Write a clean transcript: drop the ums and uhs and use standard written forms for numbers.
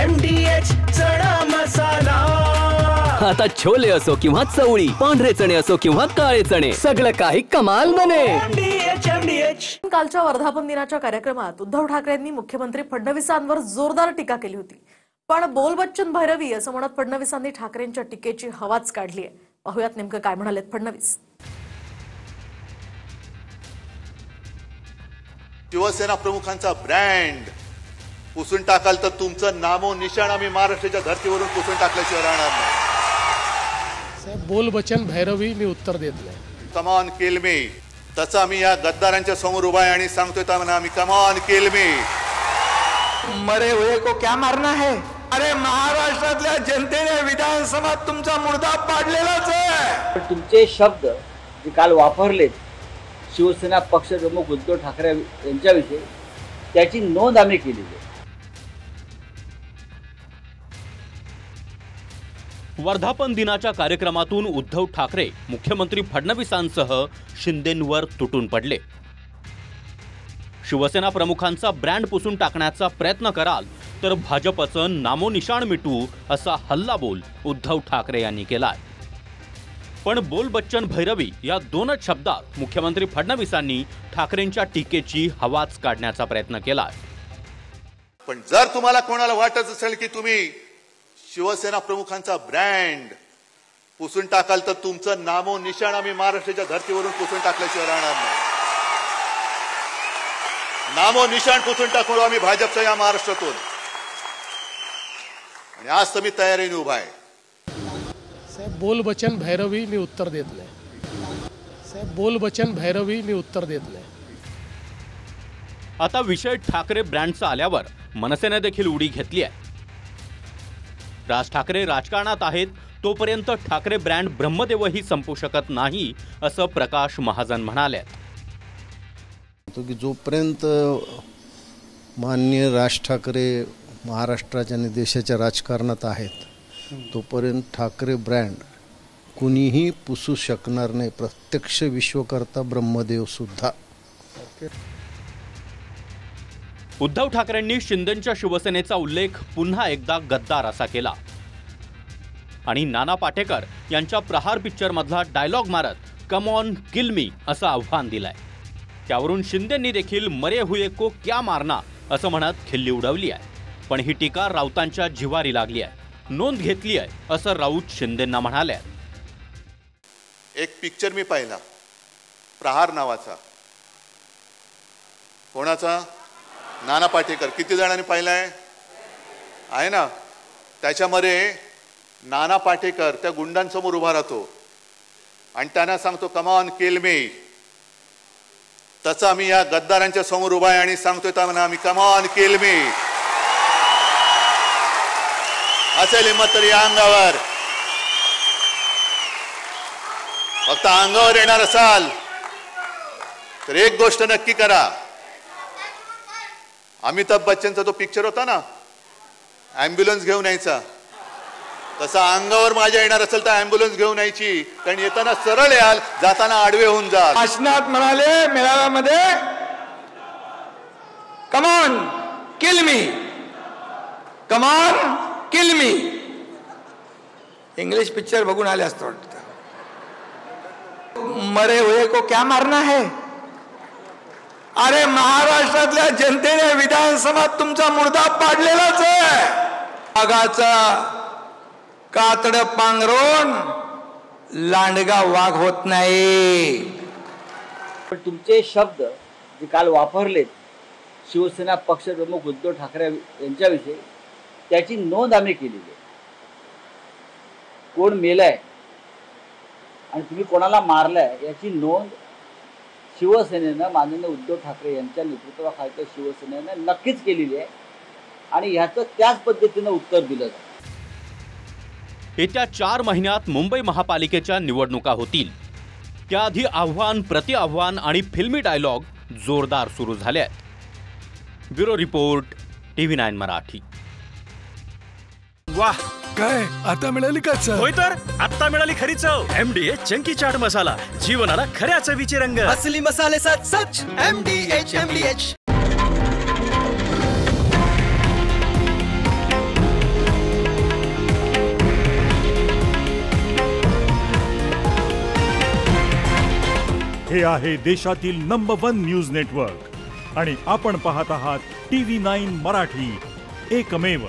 MDH चणा मसाला। आता छोले असो किंवा चवळी, पांढरे चणे असो किंवा काळे चणे, सगळं काही कमाल बने। MDH। कालच्या वर्धापन दिनाच्या कार्यक्रमात उद्धव ठाकरेंनी मुख्यमंत्री फडणवीसांवर जोरदार टीका केली होती। पण बोल बच्चन भैरवी असं म्हणत फडणवीसांनी ठाकरेंच्या टीकेची हवाच काढली आहे। पाहूयात नेमकं काय म्हणालेत फडणवीस। शिवसेना प्रमुखांचा ब्रँड पुसून टाकाल तर तुमचं नामो निशाण आम्ही महाराष्ट्राच्या धर्तीवरून पुसून टाकल्याशिवाय राहणार नाही। साहेब बोल बच्चन भैरवी मी उत्तर देत नाही। कमान किल मी, तसं आम्ही या गद्दारांच्या समोर उभा आहे आणि सांगतोय त्यांना आम्ही कमान किल मी। मरे हुए को क्या मारना है? अरे महाराष्ट्रातल्या जनतेने विधानसभेत तुमचा मुर्दा पाडलेलाच आहे। तुमचे शब्द जे काल वापरलेत शिवसेना पक्षप्रमुख उद्धव ठाकरे यांच्याविषयी, त्याची नोंद आम्ही केली आहे। वर्धापन दिनाच्या कार्यक्रमातून उद्धव ठाकरे मुख्यमंत्री फडणवीसांसह शिंदेंवर तुटून पडले। शिवसेना प्रमुखांचा ब्रँड पुसून टाकण्याचा प्रयत्न कराल तर भाजपचं नामोनिशाण मिटू असा हल्लाबोल उद्धव ठाकरे यांनी केलाय। पण बोल बच्चन भैरवी या दोनच शब्दात मुख्यमंत्री फडणवीसांनी ठाकरेंच्या टीकेची हवाच काढण्याचा प्रयत्न केलाय। पण जर तुम्हाला कोणाला वाटत असेल की तुम्ही शिवसेना प्रमुखांचा ब्रँड पुसून टाकाल तर तुमचं नामो निशाण आम्ही महाराष्ट्राच्या धर्तीवरून पुसून टाकल्याशिवाय राहणार नाही। नामो निशाण पुसून टाकू आम्ही भाजपच्या या महाराष्ट्रातून, आणि आज तर मी तयारीने उभा आहे। साहेब बोल बच्चन भैरवी मी उत्तर देत नाही। साहेब बोल बच्चन भैरवी मी उत्तर देत नाही। आता विषय ठाकरे ब्रँडचा आल्यावर मनसेने देखील उडी घेतली आहे। राज ठाकरे राजकारणात आहेत तोपर्यंत ठाकरे ब्रँड ब्रह्मदेवही संपू शकत नाही असं प्रकाश महाजन म्हणाले। तो की जोपर्यंत माननीय राज ठाकरे महाराष्ट्राच्या आणि देशाच्या राजकारणात आहेत तोपर्यंत ठाकरे ब्रँड कुणीही पुसू शकणार नाही, प्रत्यक्ष विश्वकर्ता ब्रह्मदेव सुद्धा। उद्धव ठाकरेंनी शिंदेंच्या शिवसेनेचा उल्लेख पुन्हा एकदा गद्दार असा केला आणि नाना पाटेकर यांच्या प्रहार पिक्चर मधला डायलॉग मारत कम ऑन किल मी असं आव्हान दिलंय। त्यावरून शिंदेंनी देखील मरे हुए को क्या मारना असं म्हणत खिल्ली उडवली आहे। पण ही टीका राऊतांच्या जिवारी लागली आहे, नोंद घेतली आहे असं राऊत शिंदेंना म्हणाले। एक पिक्चर मी पाहिला प्रहार नावाचा, कोणाचा? नाना पाटेकर। किती जणांनी पाहिलाय? आहे ना? त्याच्यामध्ये नाना पाटेकर त्या गुंडांसमोर उभा राहतो आणि त्यांना सांगतो कमान किल मी, तसं आम्ही या गद्दारांच्या समोर उभा आहे आणि सांगतोय त्यांना आम्ही कमान किल मी। असेल हिम्मत तर या अंगावर, फक्त अंगावर येणार असाल तर एक गोष्ट नक्की करा, अमिताभ बच्चनचा तो पिक्चर होता ना ॲम्ब्युलन्स घेऊन यायचा, तसा अंगावर माझ्या येणार असेल तर ॲम्ब्युलन्स घेऊन यायची, कारण येताना सरळ याल, जाताना आडवे होऊन जाल। भाषणात म्हणाले मेळाव्यामध्ये come on kill me, come on kill me. English picture बघून आले असतं वाटतं। मरे हुए को क्या मारना है? अरे महाराष्ट्रातल्या जनतेने विधानसभेत तुमचा मुर्दा पाडलेलाच आहे। वाघाचा कातड पांघरून लांडगा वाघ होत नाही। पण तुमचे शब्द जे काल वापरलेत शिवसेना पक्षप्रमुख उद्धव ठाकरे यांच्याविषयी, त्याची नोंद आम्ही केली आहे। कोण मेलाय आणि तुम्ही कोणाला मारलाय याची नोंद शिवसेनेनं माननीय उद्धव ठाकरे यांच्या नेतृत्वाखालच्या शिवसेनेनं नक्कीच केलेली आहे आणि ह्याचं त्याच पद्धतीनं उत्तर दिलं जातं। येत्या 4 महिन्यात मुंबई महापालिकेच्या निवडणुका होतील। त्याआधी आव्हान प्रतिआव्हान आणि फिल्मी डायलॉग जोरदार सुरू झाले आहेत। Bureau report TV9 Marathi. वाह, काय आता मिळाली का चव? होय तर आता मिळाली खरी चव। MDH चंकी चाट मसाला, जीवनाला खऱ्या चवीची रंग। असली मसाले सच MDH। हे आहे देशातील नंबर 1 न्यूज नेटवर्क आणि आपण पाहत आहात TV9 मराठी, एकमेव.